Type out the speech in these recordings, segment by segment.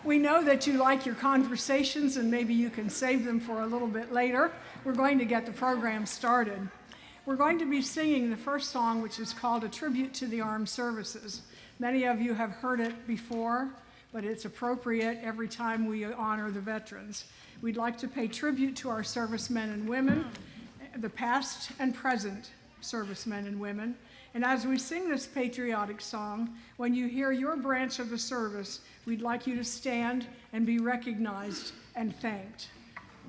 We know that you like your conversations and maybe you can save them for a little bit later. We're going to get the program started. We're going to be singing the first song, which is called A Tribute to the Armed Services. Many of you have heard it before, but it's appropriate every time we honor the veterans. We'd like to pay tribute to our servicemen and women, the past and present servicemen and women. And as we sing this patriotic song, when you hear your branch of the service, we'd like you to stand and be recognized and thanked.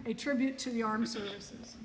A tribute to the armed services.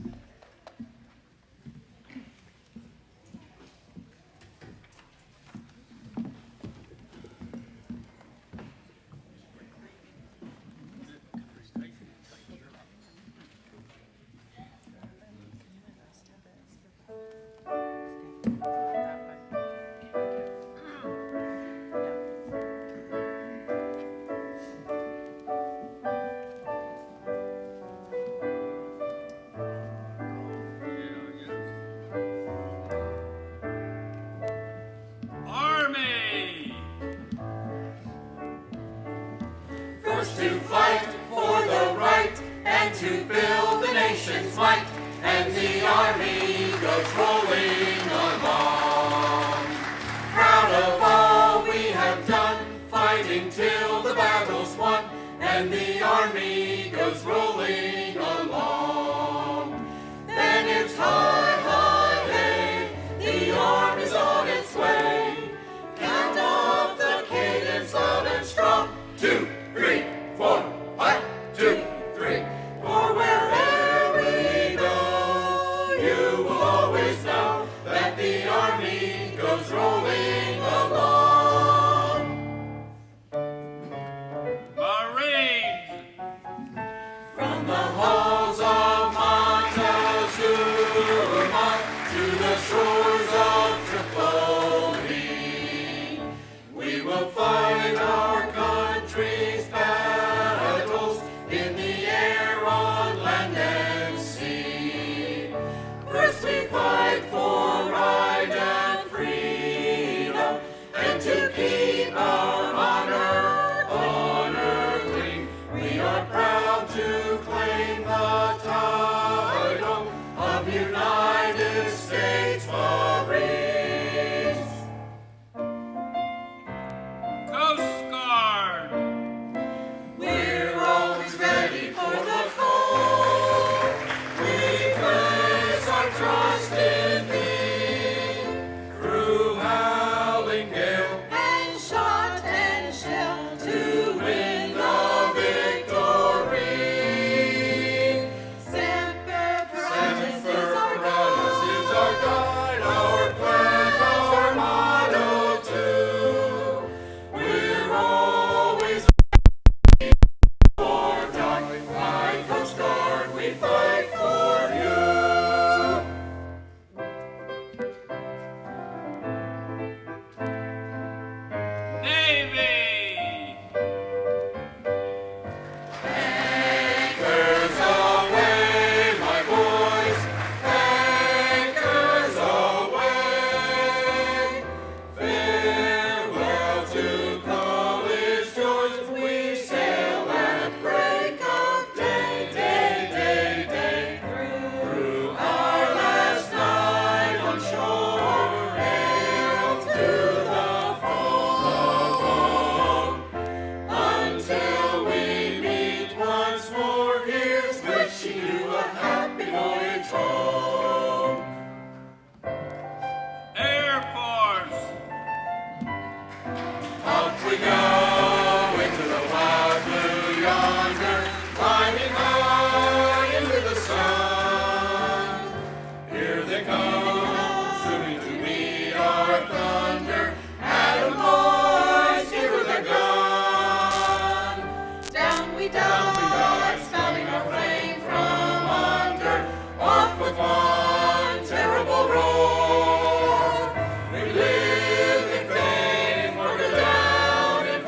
We live in vain, we're down in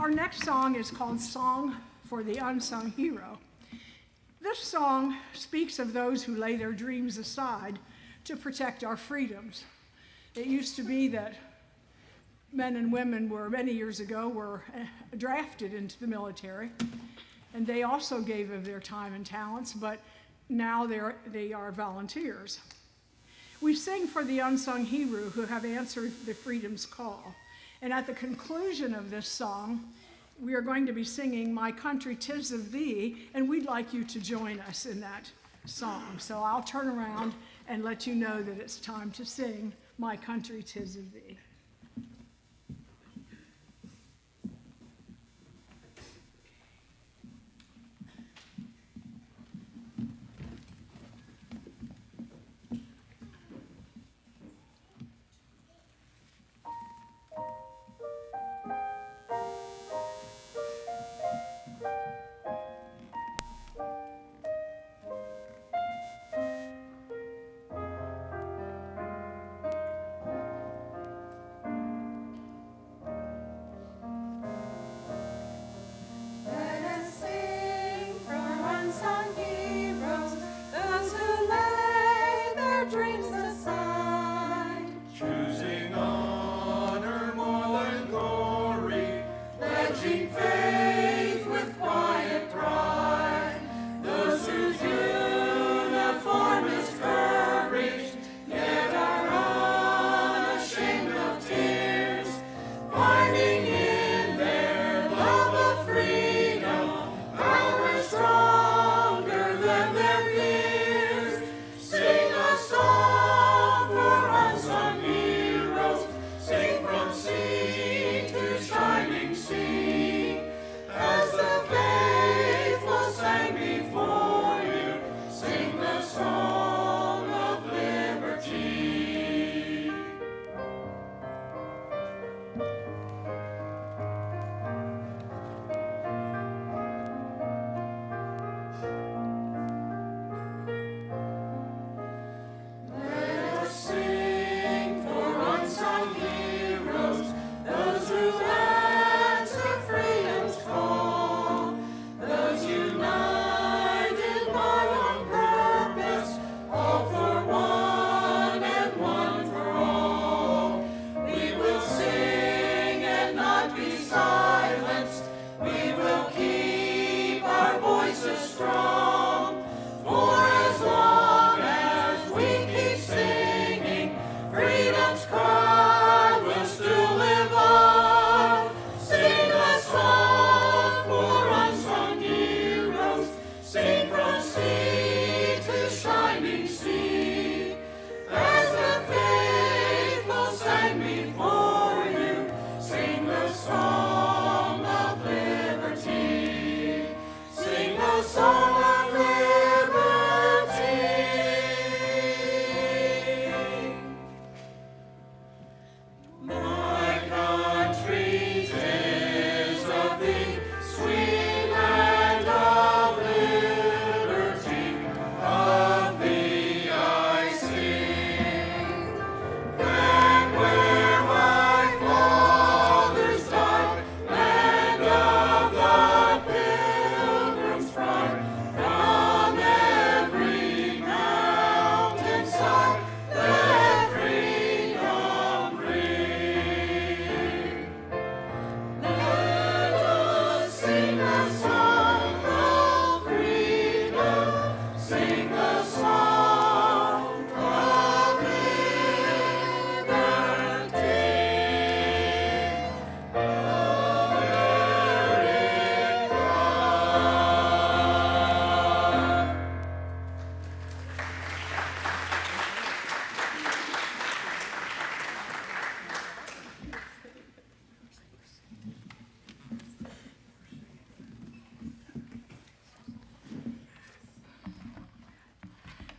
Our next song is called Song for the Unsung Hero. This song speaks of those who lay their dreams aside to protect our freedoms. It used to be that men and women many years ago, were drafted into the military, and they also gave of their time and talents, but now they are volunteers. We sing for the unsung hero who have answered the freedom's call. And at the conclusion of this song, we are going to be singing My Country 'Tis of Thee, and we'd like you to join us in that song. So I'll turn around and let you know that it's time to sing My Country 'Tis of Thee.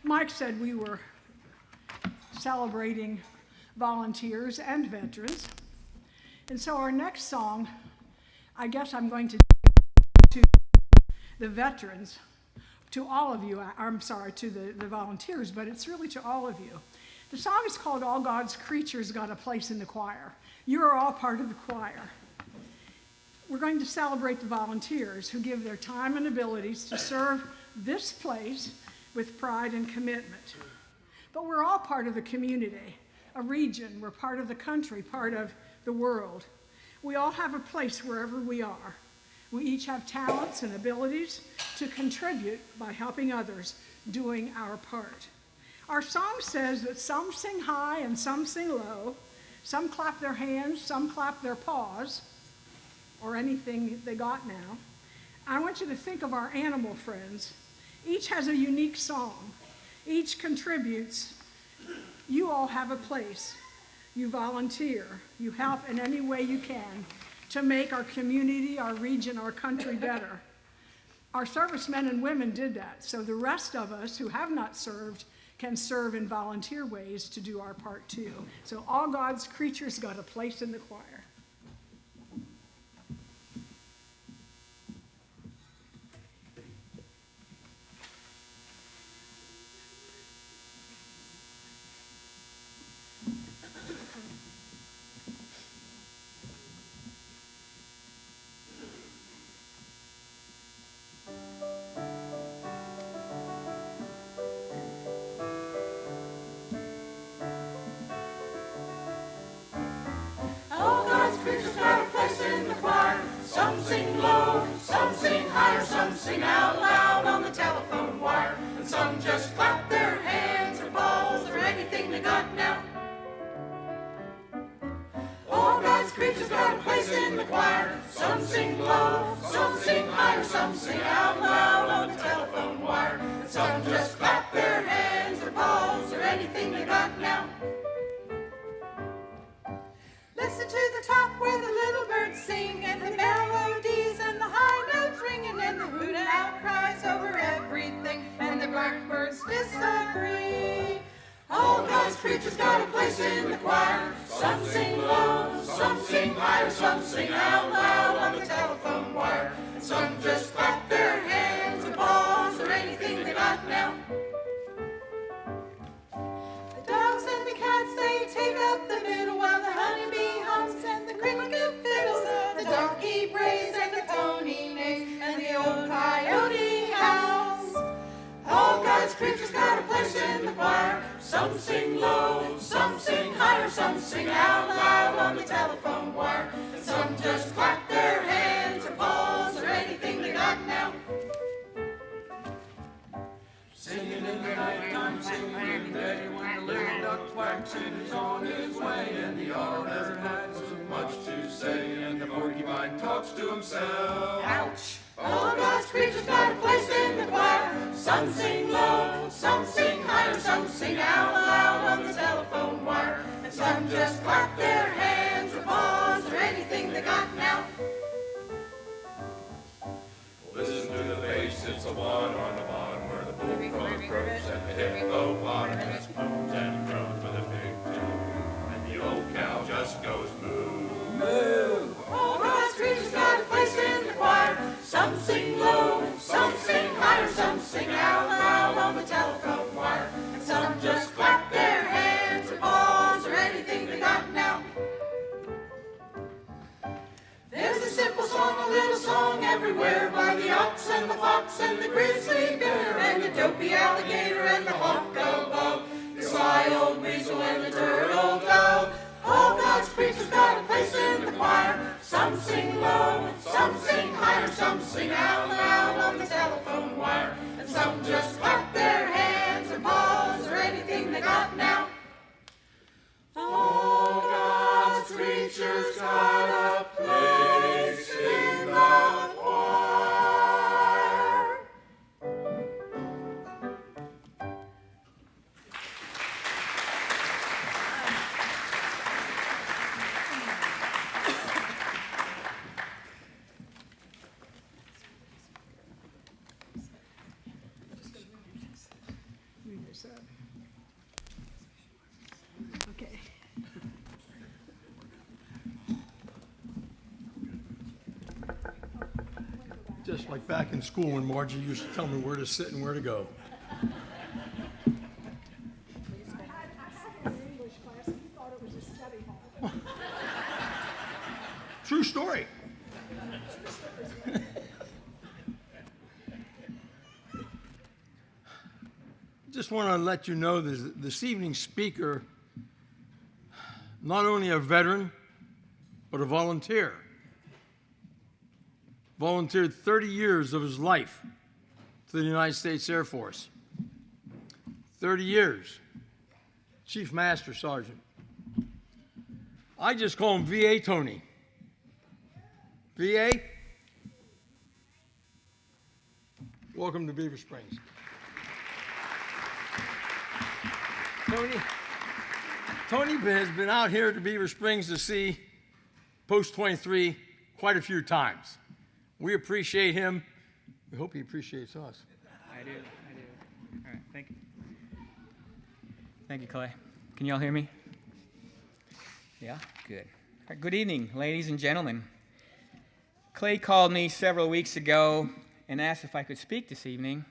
Mike said we were celebrating volunteers and veterans. And so our next song, I guess I'm going to the veterans, to all of you, I'm sorry, to the volunteers, but it's really to all of you. The song is called All God's Creatures Got a Place in the Choir. You are all part of the choir. We're going to celebrate the volunteers who give their time and abilities to serve this place with pride and commitment. But we're all part of the community, a region, we're part of the country, part of the world. We all have a place wherever we are. We each have talents and abilities to contribute by helping others, doing our part. Our song says that some sing high and some sing low, some clap their hands, some clap their paws, or anything they got now. I want you to think of our animal friends. Each has a unique song. Each contributes. You all have a place. You volunteer. You help in any way you can to make our community, our region, our country better. Our servicemen and women did that, so the rest of us who have not served can serve in volunteer ways to do our part too. So all God's creatures got a place in the choir. Okay. Just like back in school when Margie used to tell me where to sit and where to go. I had an English class and he thought it was a study hall. True story. Just want to let you know this evening's speaker, not only a veteran, but a volunteer. Volunteered 30 years of his life to the United States Air Force. 30 years. Chief Master Sergeant. I just call him VA Tony. VA, welcome to Beaver Springs. Tony has been out here to Beaver Springs to see Post 23 quite a few times. We appreciate him. We hope he appreciates us. I do. All right, thank you. Thank you, Clay. Can you all hear me? Yeah, good. All right, good evening, ladies and gentlemen. Clay called me several weeks ago and asked if I could speak this evening.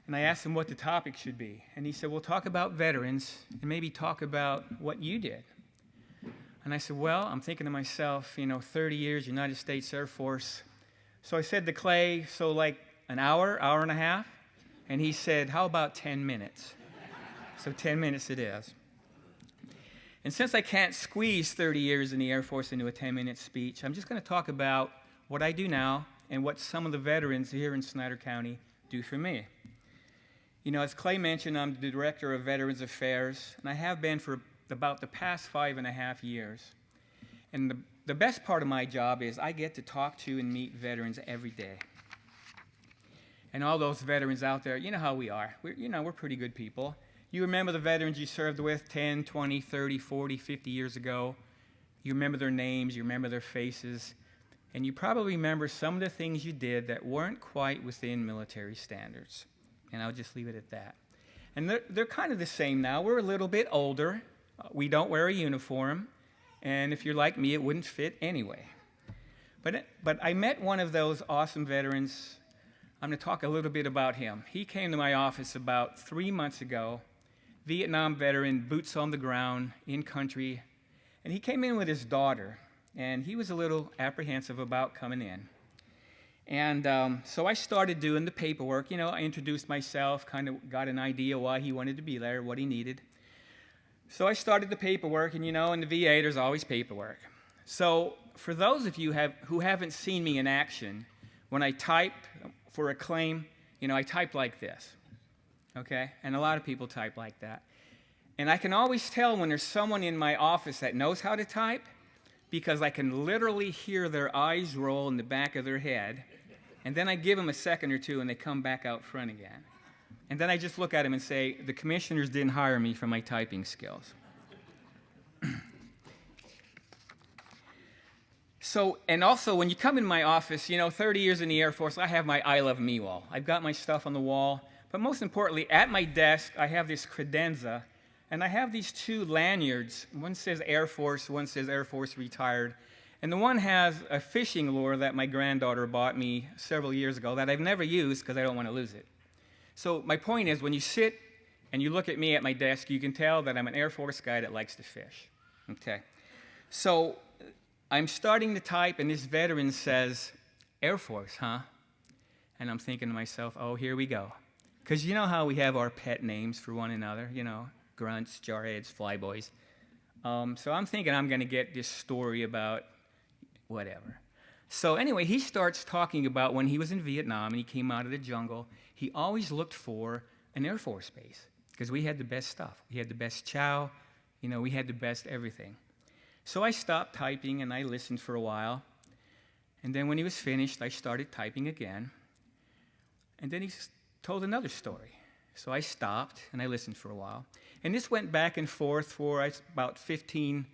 And I asked him what the topic should be. And he said, we'll talk about veterans and maybe talk about what you did. And I said, well, I'm thinking to myself, 30 years, United States Air Force. So I said to Clay, so like an hour, hour and a half? And he said, how about 10 minutes? So 10 minutes it is. And since I can't squeeze 30 years in the Air Force into a 10-minute speech, I'm just going to talk about what I do now and what some of the veterans here in Snyder County do for me. As Clay mentioned, I'm the Director of Veterans Affairs, and I have been for about the past 5.5 years. And the best part of my job is I get to talk to and meet veterans every day. And all those veterans out there, you know how we are. We're pretty good people. You remember the veterans you served with 10, 20, 30, 40, 50 years ago. You remember their names, you remember their faces, and you probably remember some of the things you did that weren't quite within military standards. And I'll just leave it at that. And they're kind of the same now. We're a little bit older. We don't wear a uniform. And if you're like me, it wouldn't fit anyway. But I met one of those awesome veterans. I'm going to talk a little bit about him. He came to my office about 3 months ago. Vietnam veteran, boots on the ground, in country. And he came in with his daughter. And he was a little apprehensive about coming in. And so I started doing the paperwork. I introduced myself, kind of got an idea why he wanted to be there, what he needed. So I started the paperwork, and in the VA, there's always paperwork. So for those of you who haven't seen me in action, when I type for a claim, I type like this, okay? And a lot of people type like that. And I can always tell when there's someone in my office that knows how to type, because I can literally hear their eyes roll in the back of their head, and then I give them a second or two, and they come back out front again. And then I just look at them and say, the commissioners didn't hire me for my typing skills. So, and also, when you come in my office, 30 years in the Air Force, I have my I Love Me wall. I've got my stuff on the wall, but most importantly, at my desk, I have this credenza, and I have these two lanyards. One says Air Force, one says Air Force Retired. And the one has a fishing lure that my granddaughter bought me several years ago that I've never used because I don't want to lose it. So my point is, when you sit and you look at me at my desk, you can tell that I'm an Air Force guy that likes to fish. Okay. So I'm starting to type, and this veteran says, Air Force, huh? And I'm thinking to myself, oh, here we go. Because you know how we have our pet names for one another, grunts, jarheads, flyboys. So I'm thinking I'm going to get this story about whatever. So anyway, he starts talking about when he was in Vietnam and he came out of the jungle, he always looked for an Air Force base because we had the best stuff. We had the best chow, we had the best everything. So I stopped typing and I listened for a while. And then when he was finished, I started typing again. And then he told another story. So I stopped and I listened for a while. And this went back and forth for about 15,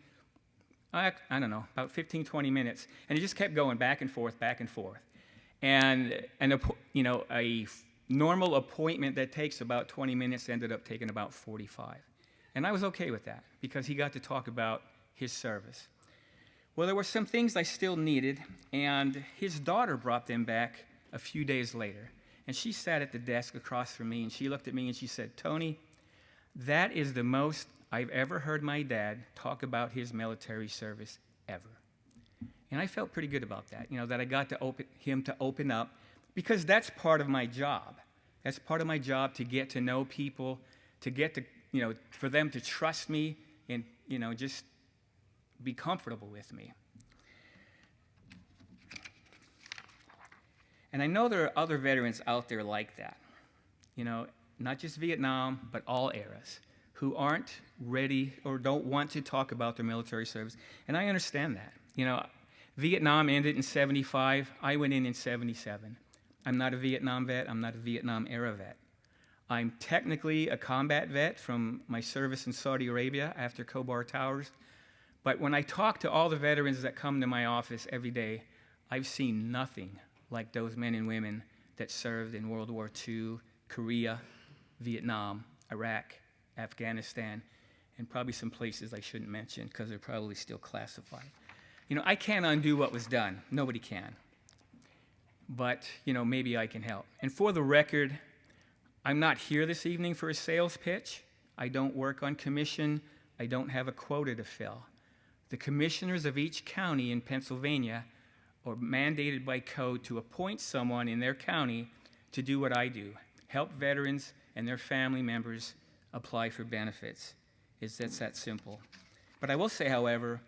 20 minutes. And it just kept going back and forth, back and forth. And a normal appointment that takes about 20 minutes ended up taking about 45. And I was okay with that because he got to talk about his service. Well, there were some things I still needed, and his daughter brought them back a few days later. And she sat at the desk across from me, and she looked at me and she said, Tony, that is the most I've ever heard my dad talk about his military service ever. And I felt pretty good about that, that I got to him to open up, because that's part of my job. That's part of my job, to get to know people, to get to, for them to trust me and, just be comfortable with me. And I know there are other veterans out there like that, not just Vietnam, but all eras, who aren't ready or don't want to talk about their military service. And I understand that. Vietnam ended in 75. I went in 77. I'm not a Vietnam vet. I'm not a Vietnam era vet. I'm technically a combat vet from my service in Saudi Arabia after Khobar Towers. But when I talk to all the veterans that come to my office every day, I've seen nothing like those men and women that served in World War II, Korea, Vietnam, Iraq, Afghanistan, and probably some places I shouldn't mention because they're probably still classified. I can't undo what was done. Nobody can. But, maybe I can help. And for the record, I'm not here this evening for a sales pitch. I don't work on commission. I don't have a quota to fill. The commissioners of each county in Pennsylvania are mandated by code to appoint someone in their county to do what I do, help veterans and their family members apply for benefits. It's that simple. But I will say, however,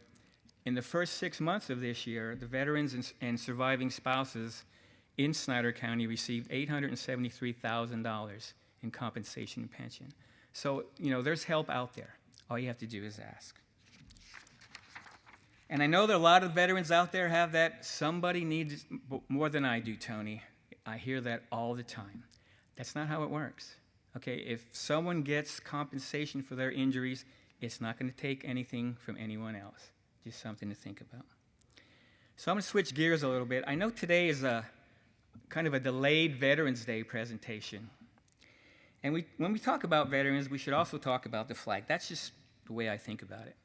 in the first 6 months of this year, the veterans and surviving spouses in Snyder County received $873,000 in compensation and pension. So, there's help out there. All you have to do is ask. And I know that a lot of veterans out there have that somebody needs more than I do, Tony. I hear that all the time. That's not how it works. Okay, if someone gets compensation for their injuries, it's not going to take anything from anyone else. Just something to think about. So I'm going to switch gears a little bit. I know today is a kind of a delayed Veterans Day presentation. And when we talk about veterans, we should also talk about the flag. That's just the way I think about it.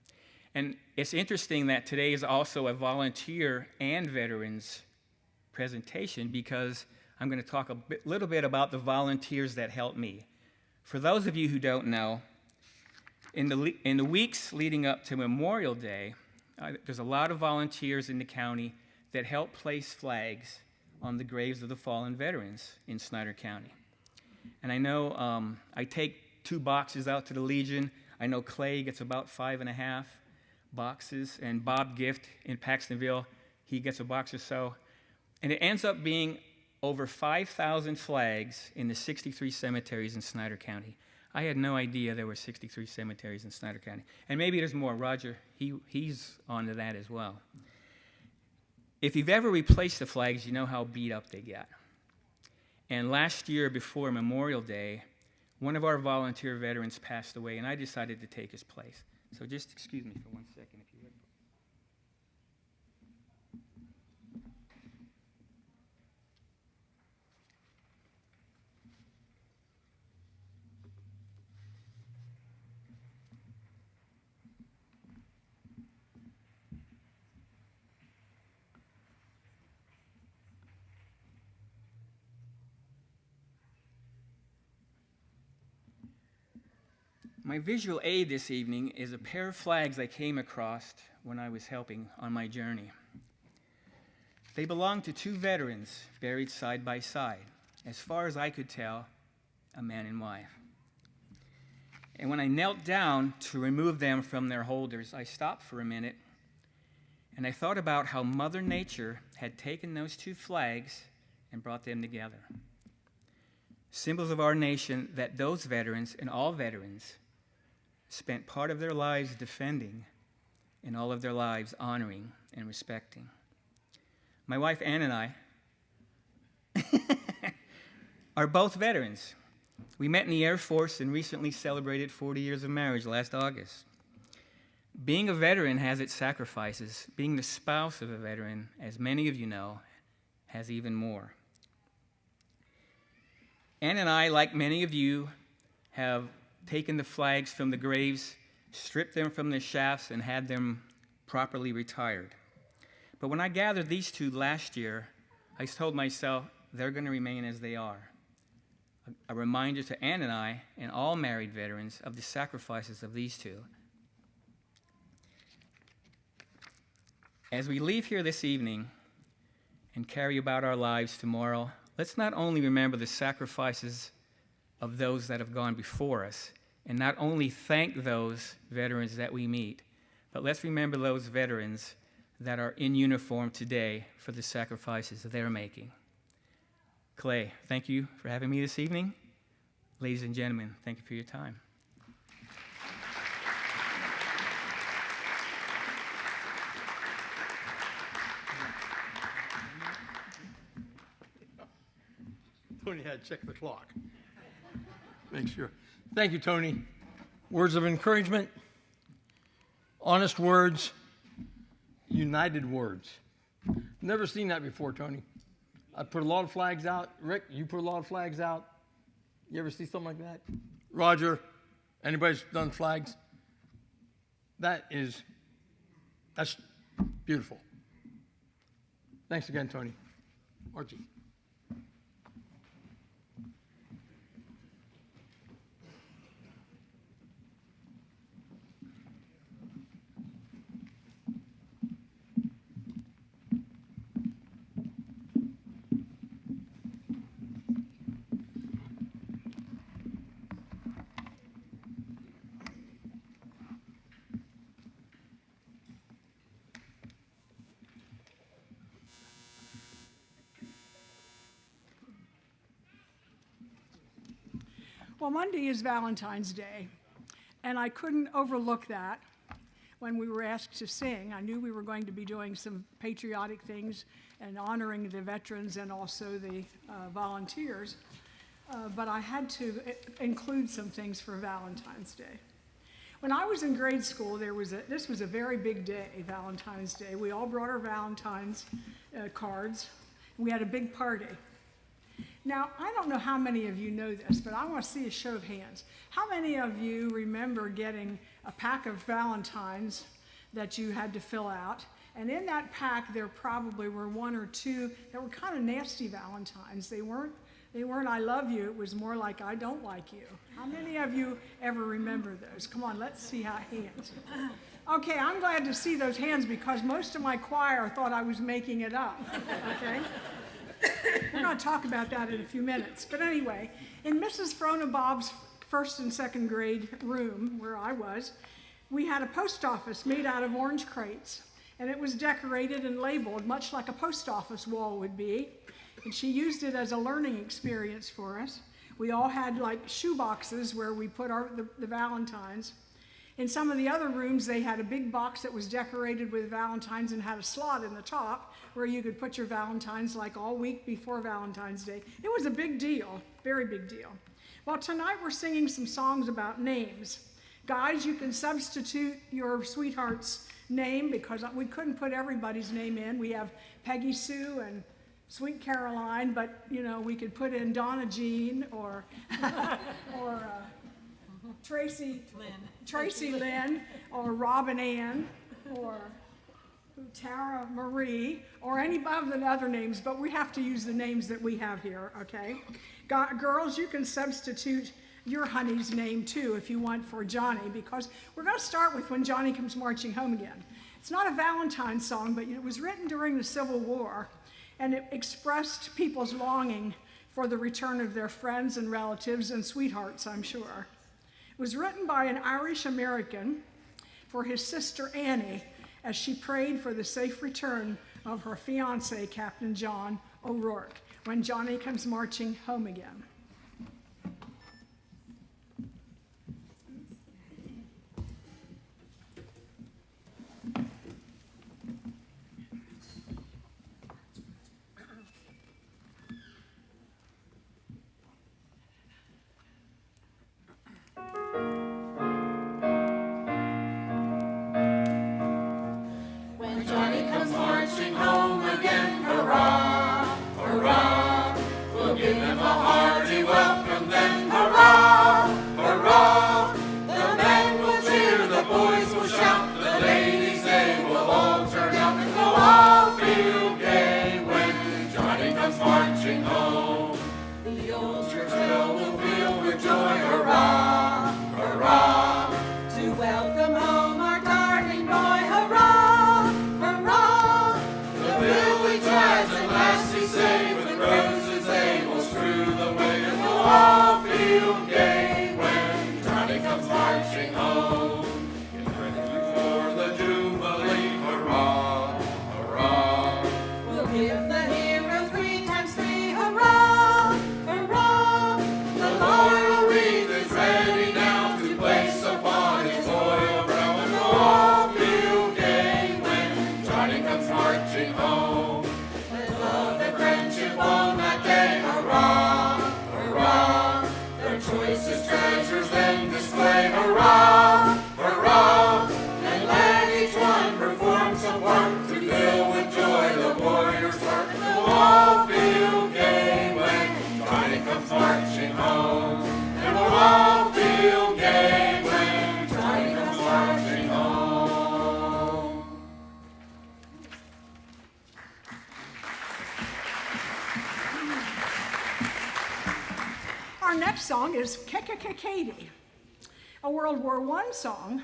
And it's interesting that today is also a volunteer and veterans presentation, because I'm going to talk a little bit about the volunteers that helped me. For those of you who don't know, in the weeks leading up to Memorial Day, there's a lot of volunteers in the county that help place flags on the graves of the fallen veterans in Snyder County. And I know I take 2 boxes out to the Legion. I know Clay gets about 5.5 boxes, and Bob Gift in Paxtonville, he gets a box or so. And it ends up being over 5,000 flags in the 63 cemeteries in Snyder County. I had no idea there were 63 cemeteries in Snyder County. And maybe there's more. Roger, he's onto that as well. If you've ever replaced the flags, you know how beat up they get. And last year, before Memorial Day, one of our volunteer veterans passed away, and I decided to take his place. So just excuse me for 1 second, if you would. My visual aid this evening is a pair of flags I came across when I was helping on my journey. They belong to 2 veterans buried side by side, as far as I could tell, a man and wife. And when I knelt down to remove them from their holders, I stopped for a minute, and I thought about how Mother Nature had taken those 2 flags and brought them together. Symbols of our nation that those veterans and all veterans spent part of their lives defending and all of their lives honoring and respecting. My wife Ann and I are both veterans. We met in the Air Force and recently celebrated 40 years of marriage last August. Being a veteran has its sacrifices. Being the spouse of a veteran, as many of you know, has even more. Ann and I, like many of you, have taken the flags from the graves, stripped them from the shafts, and had them properly retired. But when I gathered these 2 last year, I told myself they're going to remain as they are. A reminder to Ann and I and all married veterans of the sacrifices of these 2. As we leave here this evening and carry about our lives tomorrow, let's not only remember the sacrifices of those that have gone before us, and not only thank those veterans that we meet, but let's remember those veterans that are in uniform today for the sacrifices that they're making. Clay, thank you for having me this evening. Ladies and gentlemen, thank you for your time. Tony had to check the clock. Make sure. Thank you, Tony. Words of encouragement, honest words, united words. Never seen that before, Tony. I put a lot of flags out. Rick, you put a lot of flags out. You ever see something like that? Roger, anybody's done flags? That's beautiful. Thanks again, Tony. Archie. Well, Monday is Valentine's Day, and I couldn't overlook that when we were asked to sing. I knew we were going to be doing some patriotic things and honoring the veterans and also the volunteers, but I had to include some things for Valentine's Day. When I was in grade school, this was a very big day, Valentine's Day. We all brought our Valentine's cards. We had a big party. Now, I don't know how many of you know this, but I want to see a show of hands. How many of you remember getting a pack of Valentines that you had to fill out? And in that pack, there probably were one or two that were kind of nasty Valentines. They weren't I love you, it was more like I don't like you. How many of you ever remember those? Come on, let's see how hands. Okay, I'm glad to see those hands because most of my choir thought I was making it up, okay? We're going to talk about that in a few minutes. But anyway, in Mrs. Fronabob's first and second grade room, where I was, we had a post office made out of orange crates. And it was decorated and labeled much like a post office wall would be. And she used it as a learning experience for us. We all had like shoe boxes where we put the Valentines. In some of the other rooms, they had a big box that was decorated with Valentines and had a slot in the top where you could put your Valentines like all week before Valentine's Day. It was a big deal, very big deal. Well, tonight we're singing some songs about names. Guys, you can substitute your sweetheart's name because we couldn't put everybody's name in. We have Peggy Sue and Sweet Caroline, but we could put in Donna Jean or Tracy Lynn, or Robin Ann, or Tara Marie, or any of the other names, but we have to use the names that we have here, okay? Girls, you can substitute your honey's name too if you want for Johnny, because we're going to start with When Johnny Comes Marching Home Again. It's not a Valentine song, but it was written during the Civil War, and it expressed people's longing for the return of their friends and relatives and sweethearts, I'm sure. It was written by an Irish American for his sister Annie as she prayed for the safe return of her fiance, Captain John O'Rourke, when Johnny comes marching home again. Feel marching home. Get ready for the Jubilee, hurrah, hurrah. We'll give the hero 3 times 3, hurrah, hurrah. The laurel wreath is ready now to place upon his royal brow, and we'll all feel gay when Johnny comes marching home. Let love and friendship on that day, hurrah, hurrah. Their choicest treasures then display, hurrah, hurrah. And let each one perform some part to fill with joy the warrior's heart. And we'll all feel gay when Johnny comes marching home. And we'll all feel gay when Johnny comes marching home. Our next song is Katie, a World War I song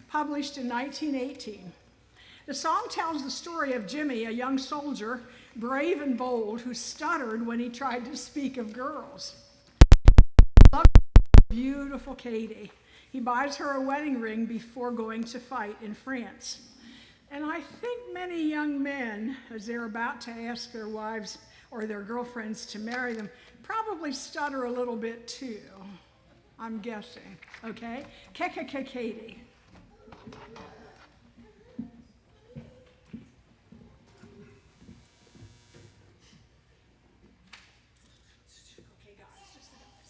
published in 1918. The song tells the story of Jimmy, a young soldier, brave and bold, who stuttered when he tried to speak of girls. He loves beautiful Katie. He buys her a wedding ring before going to fight in France. And I think many young men, as they're about to ask their wives or their girlfriends to marry them, probably stutter a little bit too. I'm guessing, okay? Katie. Okay, guys, just the guys.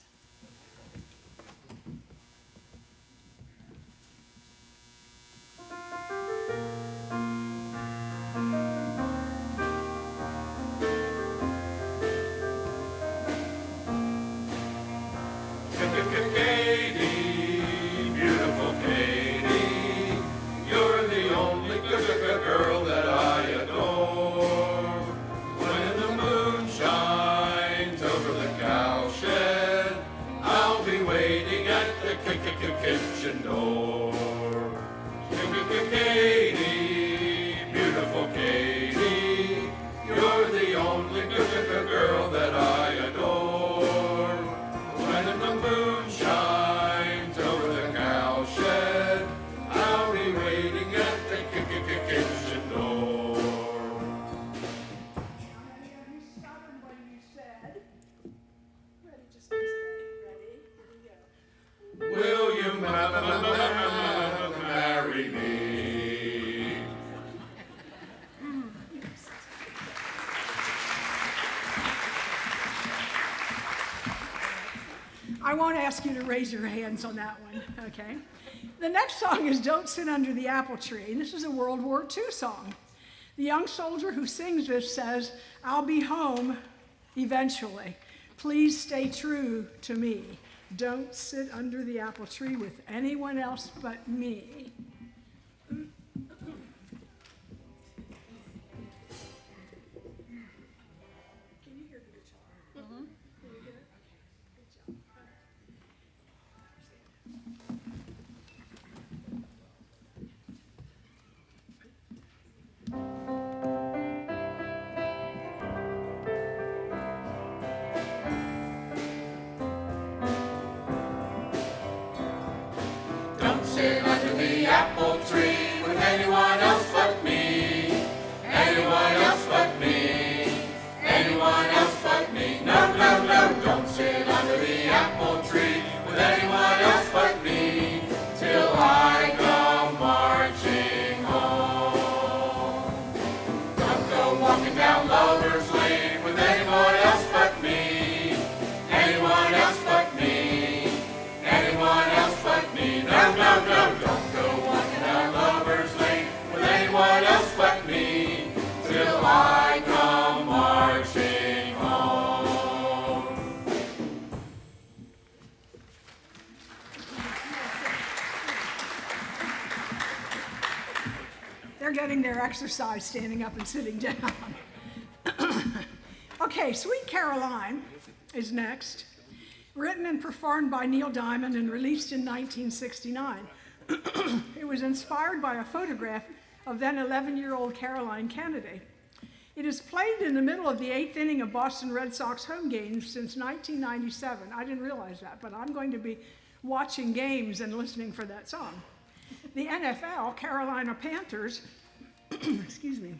Katie, beautiful Katie, you're the only good girl that I adore. When the moon shines over the cowshed, I'll be waiting at the kitchen door. Katie, beautiful Katie, you're the only good girl that I adore. When the moon shines over the cowshed, I'll be waiting at the kitchen door. You stuttered when you said, ready, just ready, here we go. Will you marry me? I won't ask you to raise your hands on that one, okay? The next song is Don't Sit Under the Apple Tree, and this is a World War II song. The young soldier who sings this says, I'll be home eventually. Please stay true to me. Don't sit under the apple tree with anyone else but me. Can you hear the guitar? Can you hear it? Okay, good job. Don't sit under the apple tree with anyone else but me. Anyone else but me. Anyone else but me. No, no, no, don't sit under the apple tree with anyone else but me. Till I come marching home. Don't go walking down Lover's Lane with anyone else but me. Anyone else but me. Anyone else but me. No, no, no, don't go walking down Lover's Lane with anyone else but me. Till I come marching home. They're getting their exercise standing up and sitting down. Okay, Sweet Caroline is next. Written and performed by Neil Diamond and released in 1969. It was inspired by a photograph of then 11-year-old Caroline Kennedy. It is played in the middle of the 8th inning of Boston Red Sox home games since 1997. I didn't realize that, but I'm going to be watching games and listening for that song. The NFL, Carolina Panthers, excuse me,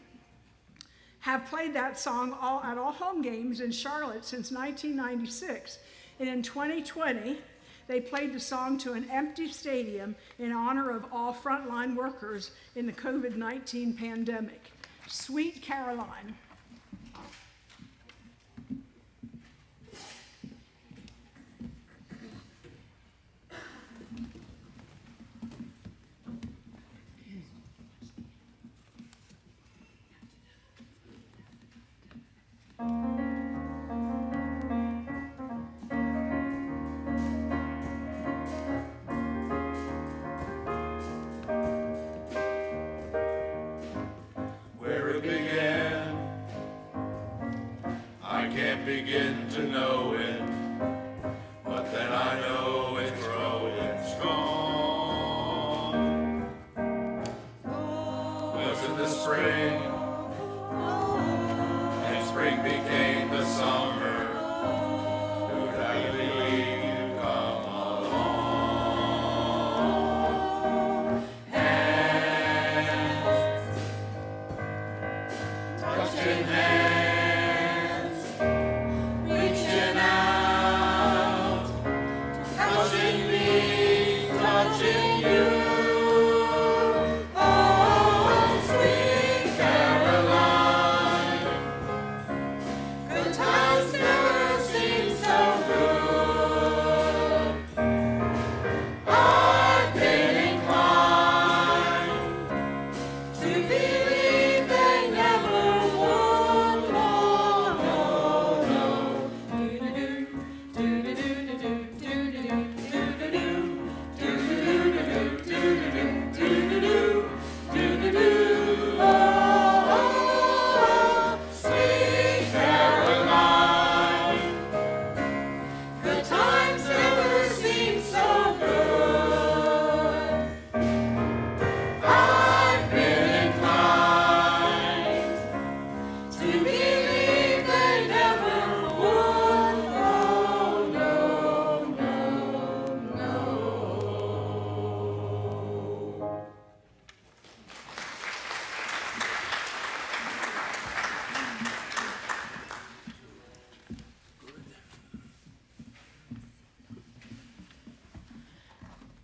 have played that song at all home games in Charlotte since 1996. And in 2020, they played the song to an empty stadium in honor of all frontline workers in the COVID-19 pandemic. Sweet Caroline. Where it began, I can't begin to know it, but then I know it's growing strong. Was in the spring, and spring became the summer. Who'd I believe you'd come along? Hands, touching hands, reaching out, touching me, touching you. Oh, sweet Caroline, good times never seem so good. I've been inclined to believe they never would. No, no, no. Oh, sweet Caroline, good times never seem so good. I've been inclined to believe they never would. Oh, no, no, no.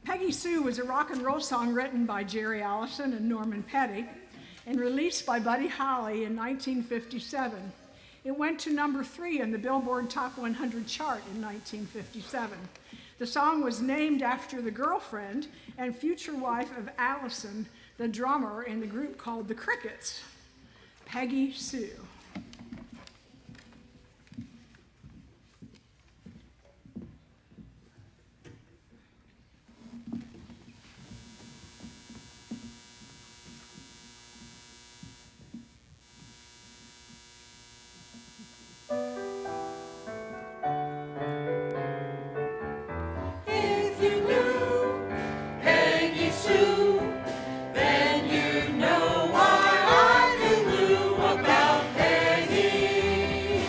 Peggy Sue was a rock and roll song written by Jerry Allison and Norman Petty and released by Buddy Holly in 1957. It went to number 3 in the Billboard Top 100 chart in 1957. The song was named after the girlfriend and future wife of Allison, the drummer in the group called the Crickets, Peggy Sue. If you knew Peggy Sue, then you'd know why I feel blue about Peggy,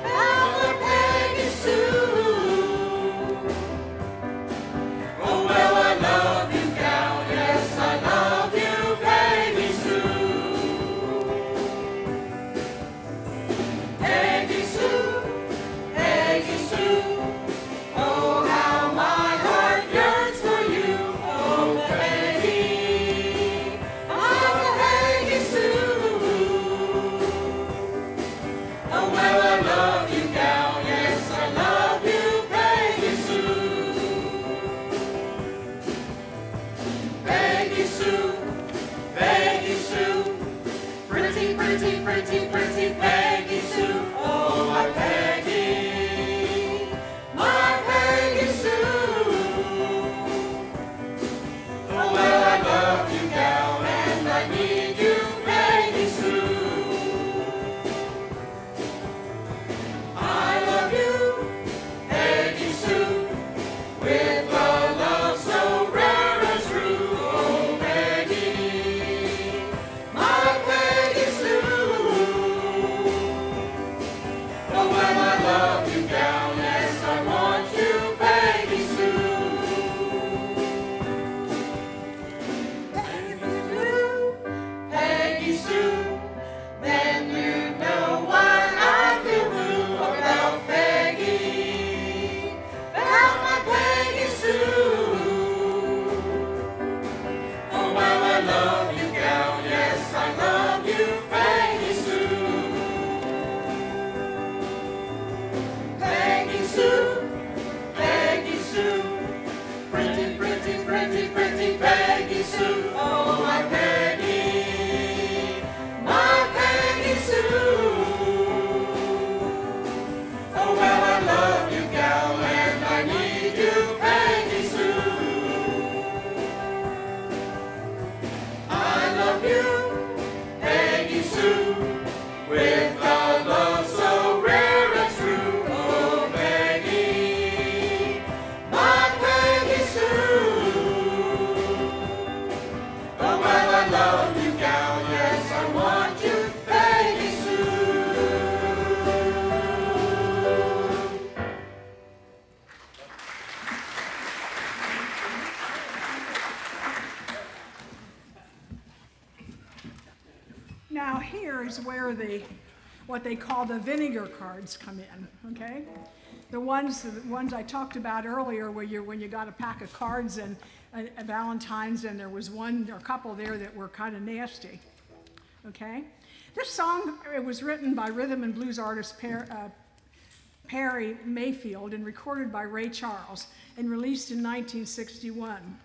about the Peggy Sue. Oh well, I love you, gal, yes I love you, Peggy Sue. Peggy Sue, Peggy Sue. Oh, how my heart yearns for you, oh Peggy, oh Peggy Sue. Oh well, I love you, gal, yes I love you, Peggy Sue. Peggy Sue, Peggy Sue, pretty, pretty, pretty, pretty Peggy Sue. Oh my Peggy. My Peggy Sue. Oh well, I love you, gal, and I need you, Peggy Sue. I love you, Peggy Sue, with a love so rare and true. Oh Peggy, my Peggy Sue. Sue, oh my Peggy Sue. Oh well, I love you, gal, and I need you, Peggy Sue. I love you, Peggy Sue, with a love so rare and true. Oh Peggy, my Peggy Sue. Oh well, I love you, gal, yes, I want you, Peggy Sue. Now here is where what they call the vinegar cards come in, okay? The ones I talked about earlier where when you got a pack of cards and a Valentine's and there was one or a couple there that were kind of nasty, okay? This song, it was written by rhythm and blues artist Perry Mayfield and recorded by Ray Charles and released in 1961.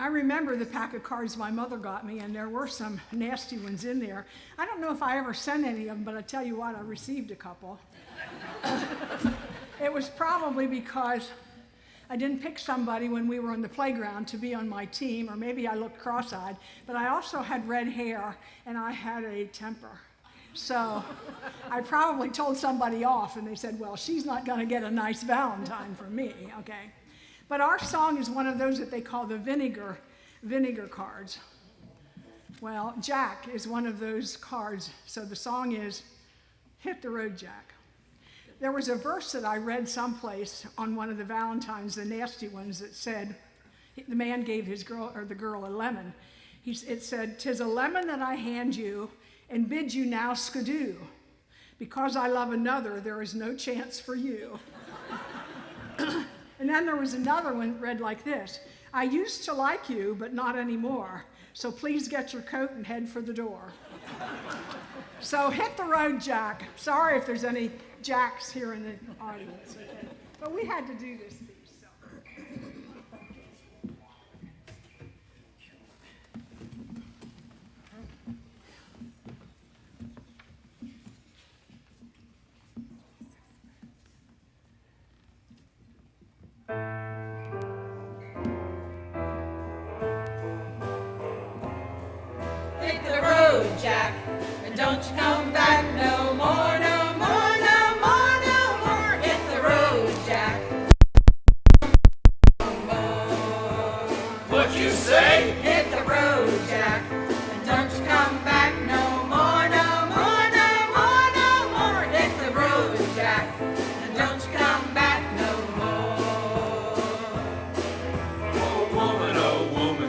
I remember the pack of cards my mother got me, and there were some nasty ones in there. I don't know if I ever sent any of them, but I tell you what, I received a couple. It was probably because I didn't pick somebody when we were on the playground to be on my team, or maybe I looked cross-eyed, but I also had red hair, and I had a temper. So I probably told somebody off, and they said, well, she's not going to get a nice Valentine from me, okay? But our song is one of those that they call the vinegar cards. Well, Jack is one of those cards, so the song is Hit the Road, Jack. There was a verse that I read someplace on one of the Valentines, the nasty ones, that said, the man gave his girl, or the girl, a lemon. It said, "'Tis a lemon that I hand you and bid you now skidoo. Because I love another, there is no chance for you." And then there was another one read like this: "I used to like you, but not anymore. So please get your coat and head for the door." So hit the road, Jack. Sorry if there's any Jacks here in the audience, okay? But we had to do this piece, so. Hit the road, Jack, and don't you come back no more, no more, no more, no more. Hit the road, Jack. No more. What you say? Hit the road, Jack, and don't you come back no more, no more, no more, no more. Hit the road, Jack, and don't you come back no more. Oh woman,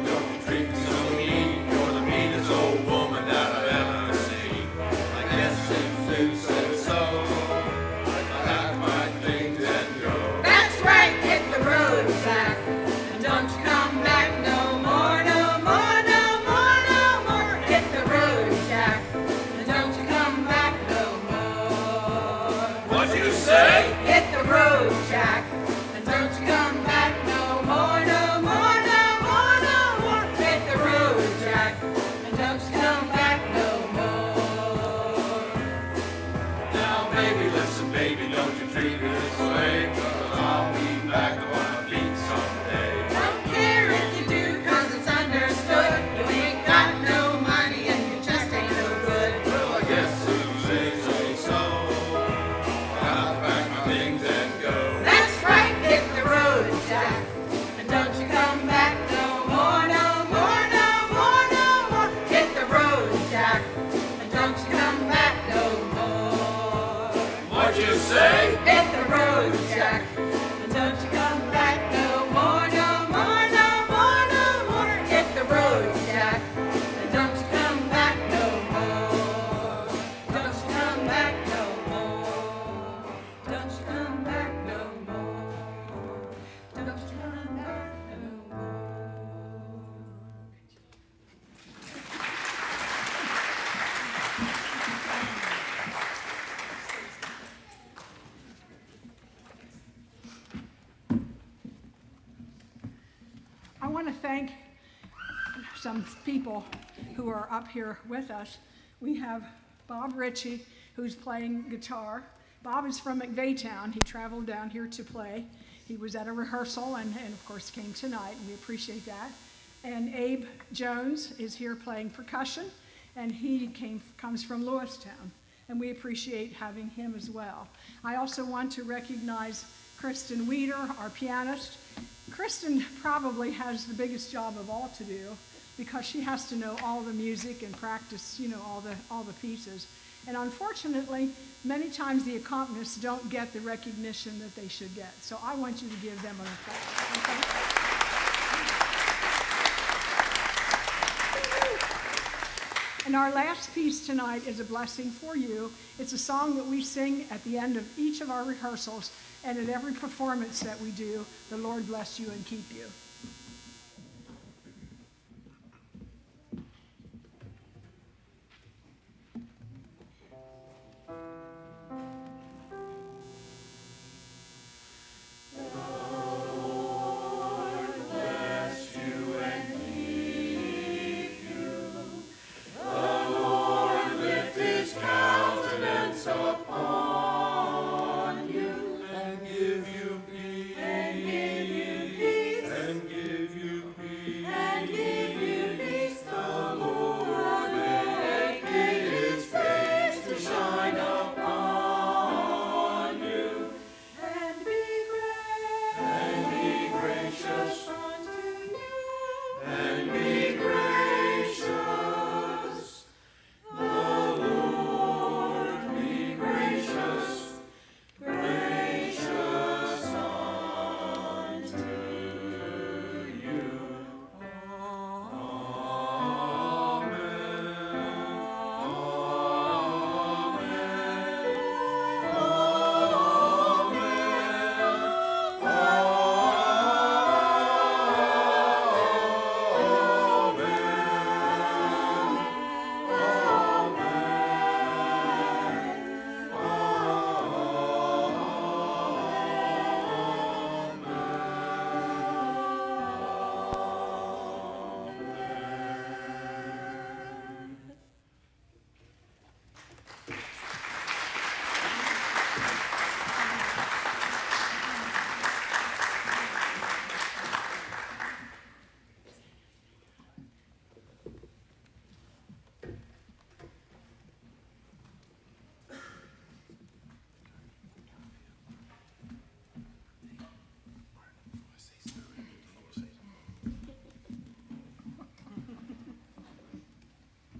don't you treat me so mean. You're the meanest old woman that I've ever seen. I guess Sue said so. I pack my things and go. That's right, hit the road, Jack, and don't you come back no more, no more, no more, no more. Hit the road, Jack, and don't you come back no more. What you say? Hit the road, Jack, and don't you come back no more, no more, no more, no more. Hit the road, Jack, and don't you come back no more. Now baby, listen baby, don't you treat me this way. 'Cause I'll be back on my feet someday. Don't care if you do, 'cause it's understood. You ain't got no money and you just ain't no good. Well, I guess Sue say so. I'll pack my things and go. That's right, hit the road, Jack, and don't you come back no more, no more, no more, no more. Hit the road, Jack, and don't you come back no more. What you say? Hit the road, Jack, and don't you come back no more, no more, no more, no more. Hit the road, Jack, and don't you come back no more. Don't you come back no more. Don't you come back no more. Don't you come back no more. I want to thank some people who are up here with us. We have Bob Ritchie, who's playing guitar. Bob is from McVaytown. He traveled down here to play. He was at a rehearsal and of course came tonight, and we appreciate that. And Abe Jones is here playing percussion, and he comes from Lewistown, and we appreciate having him as well. I also want to recognize Kristen Weeder, our pianist. Kristen probably has the biggest job of all to do because she has to know all the music and practice, all the pieces. And unfortunately, many times the accompanists don't get the recognition that they should get. So I want you to give them an applause. Okay? And our last piece tonight is a blessing for you. It's a song that we sing at the end of each of our rehearsals and at every performance that we do. The Lord bless you and keep you.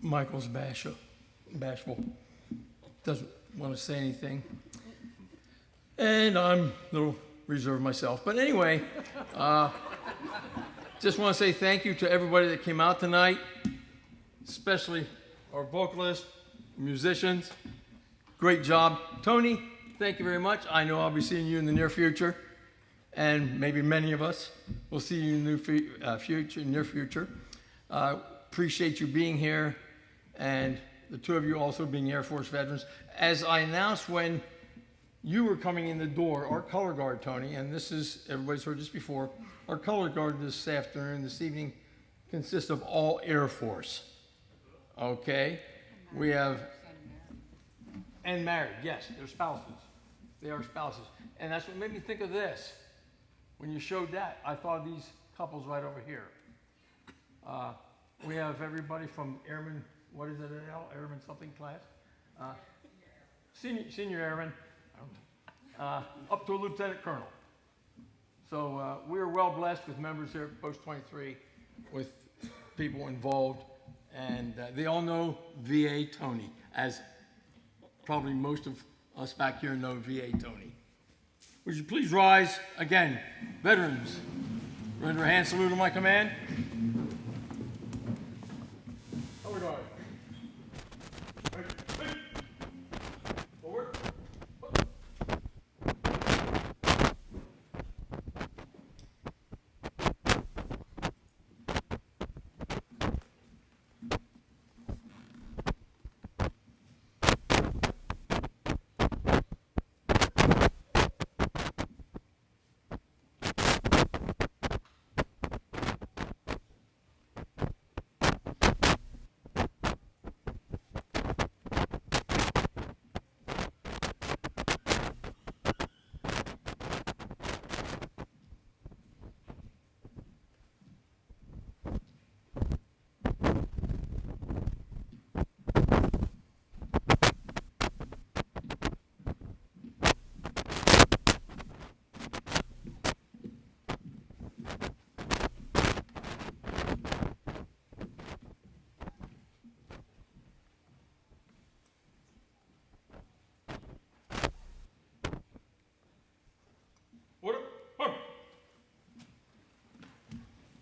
Michael's bashful, doesn't want to say anything. And I'm a little reserved myself. But anyway, just want to say thank you to everybody that came out tonight, especially our vocalists, musicians. Great job. Tony, thank you very much. I know I'll be seeing you in the near future, and maybe many of us will see you in the near future. Appreciate you being here, and the two of you also being Air Force veterans. As I announced when you were coming in the door, our color guard, Tony, and this is, everybody's heard this before, our color guard this evening, consists of all Air Force. Okay? We have, and married, yes, they're spouses. They are spouses. And that's what made me think of this. When you showed that, I thought of these couples right over here. We have everybody from Airman, what is it, Airman something class? Senior Airman, up to a Lieutenant Colonel. So we are well blessed with members here at Post 23, with people involved, and they all know VA Tony, as probably most of us back here know VA Tony. Would you please rise again, veterans? Render a hand salute to my command. Color guard. Forward.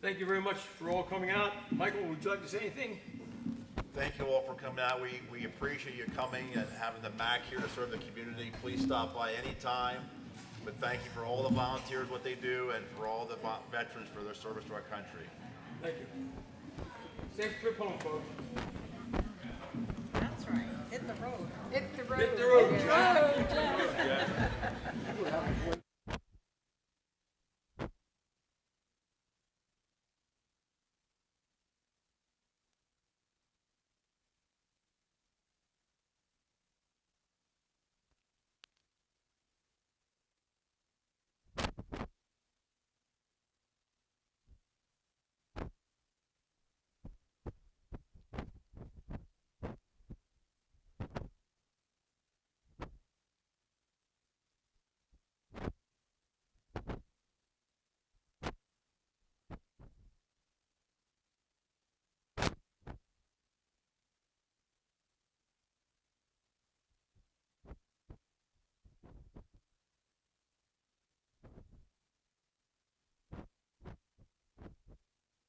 Thank you very much for all coming out. Michael, would you like to say anything? Thank you all for coming out. We appreciate you coming and having the MACC here to serve the community. Please stop by anytime. But thank you for all the volunteers, what they do, and for all the veterans for their service to our country. Thank you. Safe trip home, folks. That's right. Hit the road. Hit the road. Hit the road. Road, Jack.